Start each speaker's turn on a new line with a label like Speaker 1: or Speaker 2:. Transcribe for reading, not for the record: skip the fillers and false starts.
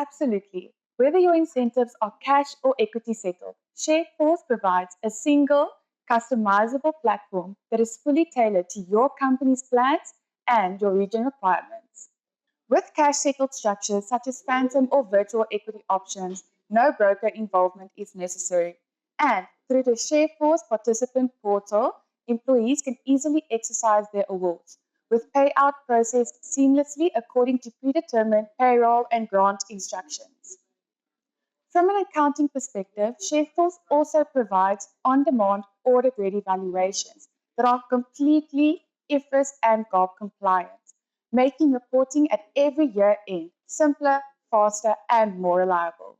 Speaker 1: Absolutely. Whether your incentives are cash or equity settled, ShareForce provides a single, customizable platform that is fully tailored to your company's plans and your region requirements. With cash settled structures such as phantom or virtual equity options, no broker involvement is necessary. And through the ShareForce participant portal, employees can easily exercise their awards, with payout processed seamlessly according to predetermined payroll and grant instructions. From an accounting perspective, ShareForce also provides on-demand audit-ready valuations that are completely IFRS and GAAP compliant, making reporting at every year-end simpler, faster, and more reliable.